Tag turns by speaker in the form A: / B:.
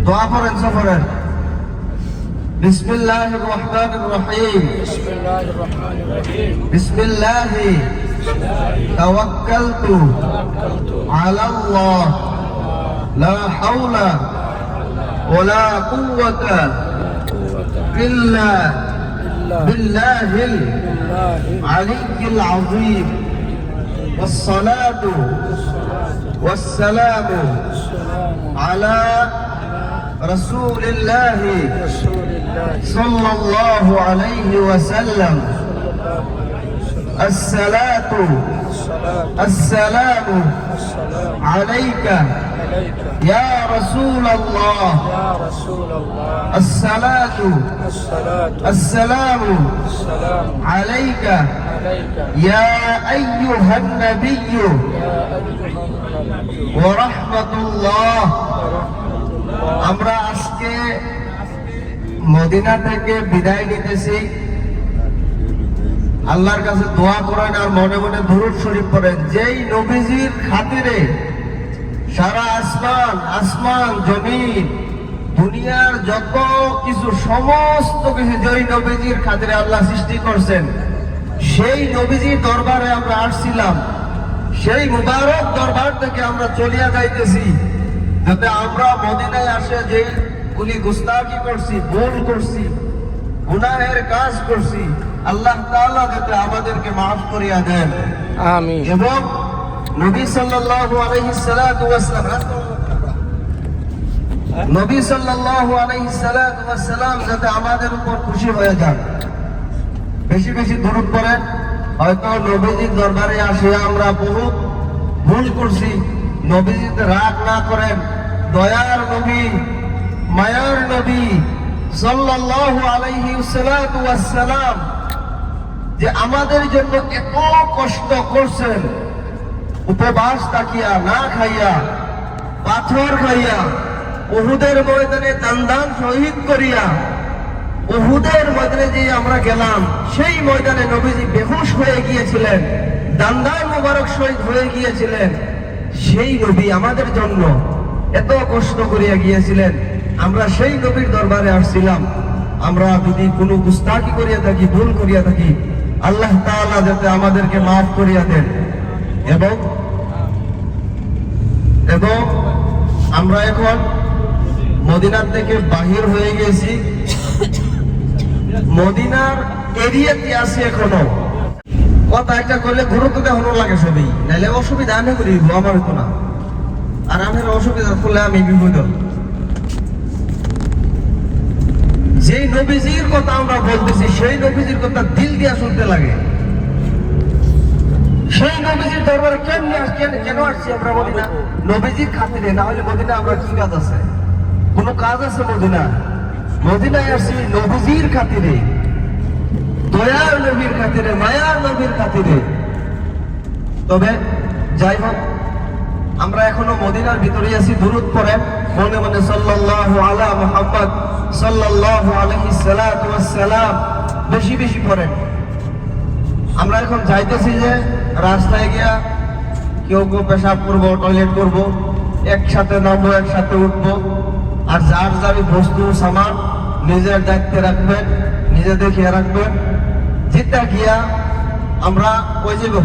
A: দোয়া করেন সফরের। বিসমিল্লাহির রহমানির রহিম। বিসমিল্লাহি তাওয়াক্কালতু আলাল্লাহ লা হাওলা ওয়ালা কুওয়াতা ইল্লা বিল্লাহিল আলিয়্যিল আযীম। والصلاة والسلام على رسول الله صلى الله عليه وسلم. الصلاة السلام عليك يا رسول الله. الصلاة السلام عليك يا أيها النبي ورحمة الله. আমরা আজকে মদিনা থেকে বিদায় নিতেছি। আল্লাহর কাছে দোয়া করেন আর মনে মনে দুরূদ শরীফ পড়েন। যেই নবীজির খাতিরে সারা আসমান জমিন দুনিয়ার যত কিছু সমস্ত কিছু যেই নবীজির খাতিরে আল্লাহ সৃষ্টি করছেন, সেই নবীজির দরবারে আমরা আসছিলাম। সেই মুবারক দরবার থেকে আমরা চলিয়া যাইতেছি, যাতে আমরা মদিনায় আসে যে গুলি গুস্তাখি করছি, ভুল করছি, গুনাহের কাজ করছি, আল্লাহ তাআলা যাতে আমাদেরকে মাফ করিয়া দেন, আমিন। এবং নবী সাল্লাল্লাহু আলাইহি সাল্লাতু ওয়াস সালাম যাতে আমাদের উপর খুশি হয়ে যান। বেশি বেশি দরুদ পড়েন। হয়তো নবীজির দরবারে আসে আমরা বহুত ভুল করছি, নবীজিতে রাগ না করেন। দয়ার নবী, মায়ার নবী সাল্লাল্লাহু আলাইহি ওয়াসাল্লাম যে আমাদের জন্য এত কষ্ট করছেন, উপবাস তাকিয়া, না খাইয়া, পাথর খাইয়া, উহুদের ময়দানে দান শহীদ করিয়া, উহুদের ময়দানে যে আমরা গেলাম, সেই ময়দানে নবীজি বেহুশ হয়ে গিয়েছিলেন, দান মোবারক শহীদ হয়ে গিয়েছিলেন। সেই নবী আমাদের জন্য এত কষ্ট করিয়া গিয়েছিলেন। আমরা সেই নবীর দরবারে আসছিলাম। আমরা যদি কোনো গুস্তাখি করিয়া থাকি, ভুল করিয়া থাকি, আল্লাহ তাআলা যাতে আমাদেরকে মাফ করিয়া দেন। এবং আমরা এখন মদিনার থেকে বাহির হয়ে গেছি, মদিনার এরিয়াতে আছি এখনো। কথা একটা করলে গুরুত্ব দেওয়ানো লাগে সবই, নাইলে অসুবিধা আমি করি, আমার হতো না। আর আমার অসুবিধা করলে আমি বিপদ। যেই নবীজির কথা আমরা বলতেছি, সেই নবীজির কথা দিল দিয়া শুনতে লাগে। সেই নবীজির দরবারে কেন আসছি আমরা মদিনা? নবীজির খাতিরে, না হলে মদিনা আমরা কি কাজ আছে? কোন কাজ আছে মদিনায় আসছি নবীজির খাতিরে, দয়ার নবীর খাতিরে, মায়ার নবীর খাতিরে। তবে যাই হোক, আমরা এখনো মদিনার ভিতরে আছি। দুরূদ পড়েন মনে মনে, সাল্লাল্লাহু আলা মুহাম্মদ সাল্লাল্লাহু আলাইহি সাল্লাতু ওয়াস সালাম বেশি বেশি পড়েন। আমরা এখন যাইতেছি যে রাস্তায় গিয়া কেউ পেশাব করবো, টয়লেট করবো, একসাথে নামবো, একসাথে উঠবো। আর যার যার বস্তু সামান নিজের দায়িত্বে রাখবেন, নিজে দেখিয়ে রাখবেন। যেটা গিয়া আমরা ওই যাব